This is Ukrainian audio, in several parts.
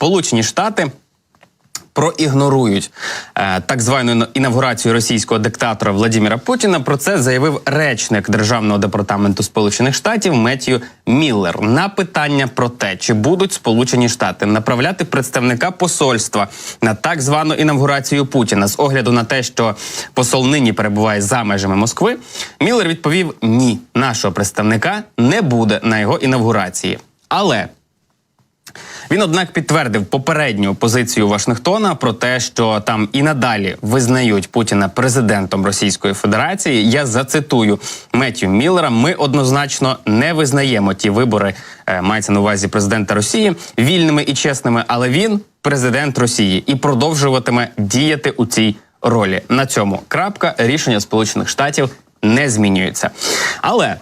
Сполучені Штати проігнорують так звану інавгурацію російського диктатора Владимира Путіна. Про це заявив речник Державного департаменту Сполучених Штатів Меттью Міллер. На питання про те, чи будуть Сполучені Штати направляти представника посольства на так звану інавгурацію Путіна з огляду на те, що посол нині перебуває за межами Москви, Міллер відповів: ні, нашого представника не буде на його інавгурації. Але він, однак, підтвердив попередню позицію Вашингтона про те, що там і надалі визнають Путіна президентом Російської Федерації. Я зацитую Меттью Міллера: «Ми однозначно не визнаємо ті вибори, мається на увазі президента Росії, вільними і чесними, але він президент Росії і продовжуватиме діяти у цій ролі». На цьому крапка. Рішення Сполучених Штатів не змінюється. Але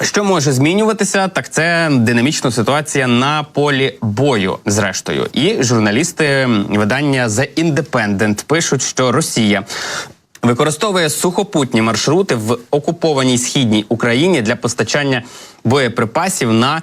що може змінюватися, так це динамічна ситуація на полі бою, зрештою. І журналісти видання The Independent пишуть, що Росія використовує сухопутні маршрути в окупованій східній Україні для постачання боєприпасів на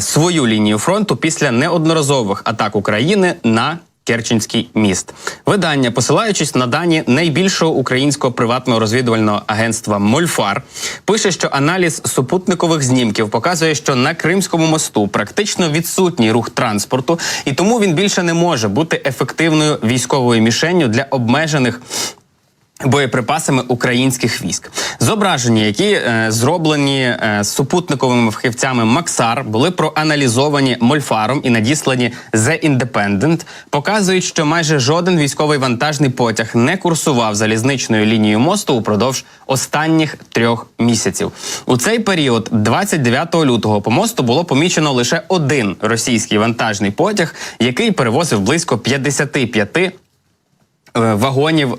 свою лінію фронту після неодноразових атак України на Керченський міст. Видання, посилаючись на дані найбільшого українського приватного розвідувального агентства «Мольфар», пише, що аналіз супутникових знімків показує, що на Кримському мосту практично відсутній рух транспорту, і тому він більше не може бути ефективною військовою мішенню для обмежених боєприпасами українських військ. Зображення, які зроблені супутниковими фахівцями Максар, були проаналізовані Мольфаром і надіслані The Independent, показують, що майже жоден військовий вантажний потяг не курсував залізничною лінією мосту упродовж останніх 3 місяців. У цей період, 29 лютого, по мосту було помічено лише один російський вантажний потяг, який перевозив близько 55 вагонів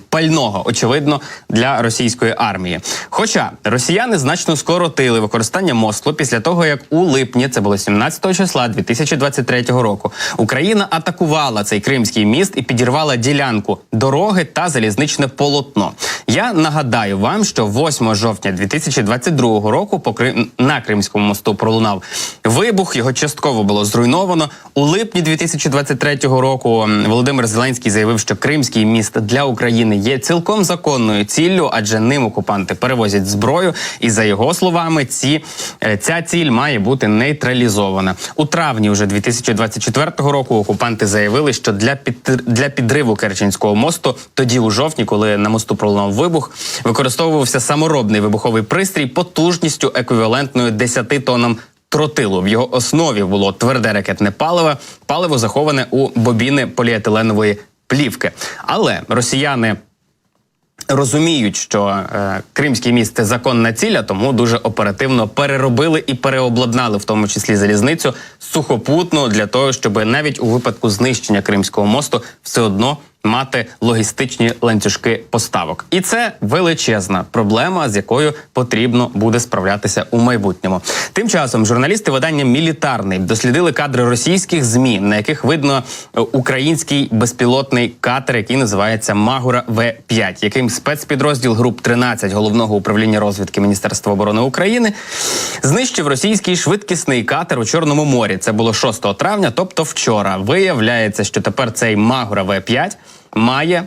пального, очевидно, для російської армії. Хоча росіяни значно скоротили використання мосту після того, як у липні, це було 17 числа 2023 року, Україна атакувала цей Кримський міст і підірвала ділянку дороги та залізничне полотно. Я нагадаю вам, що 8 жовтня 2022 року на Кримському мосту пролунав вибух, його частково було зруйновано. У липні 2023 року Володимир Зеленський заявив, що Кримський міст для України є цілком законною ціллю, адже ним окупанти перевозять зброю, і за його словами, ця ціль має бути нейтралізована. У травні вже 2024 року окупанти заявили, що для підриву Керченського мосту, тоді у жовтні, коли на мосту пролунав вибух, використовувався саморобний вибуховий пристрій потужністю еквівалентною 10 тоннам тротилу. В його основі було тверде ракетне паливо заховане у бобіни поліетиленової плівки. Але росіяни розуміють, що Кримський міст – це законна ціль, а тому дуже оперативно переробили і переобладнали, в тому числі залізницю, сухопутну, для того, щоб навіть у випадку знищення Кримського мосту все одно мати логістичні ланцюжки поставок. І це величезна проблема, з якою потрібно буде справлятися у майбутньому. Тим часом журналісти видання «Мілітарний» дослідили кадри російських ЗМІ, на яких видно український безпілотний катер, який називається «Магура В-5», яким спецпідрозділ груп 13 Головного управління розвідки Міністерства оборони України знищив російський швидкісний катер у Чорному морі. Це було 6 травня, тобто вчора. Виявляється, що тепер цей «Магура В-5» має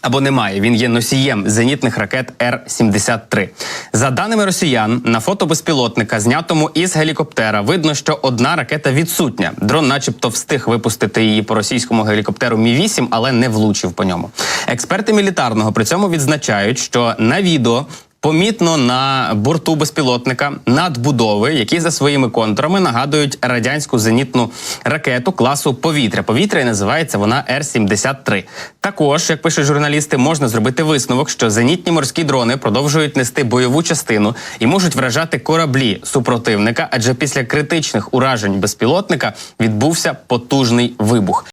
або немає. Він є носієм зенітних ракет Р-73. За даними росіян, на фото безпілотника, знятому із гелікоптера, видно, що одна ракета відсутня. Дрон начебто встиг випустити її по російському гелікоптеру Мі-8, але не влучив по ньому. Експерти «Мілітарного» при цьому відзначають, що на відео помітно на борту безпілотника надбудови, які за своїми контурами нагадують радянську зенітну ракету класу «Повітря». «Повітря» і називається вона Р-73. Також, як пишуть журналісти, можна зробити висновок, що зенітні морські дрони продовжують нести бойову частину і можуть вражати кораблі супротивника, адже після критичних уражень безпілотника відбувся потужний вибух.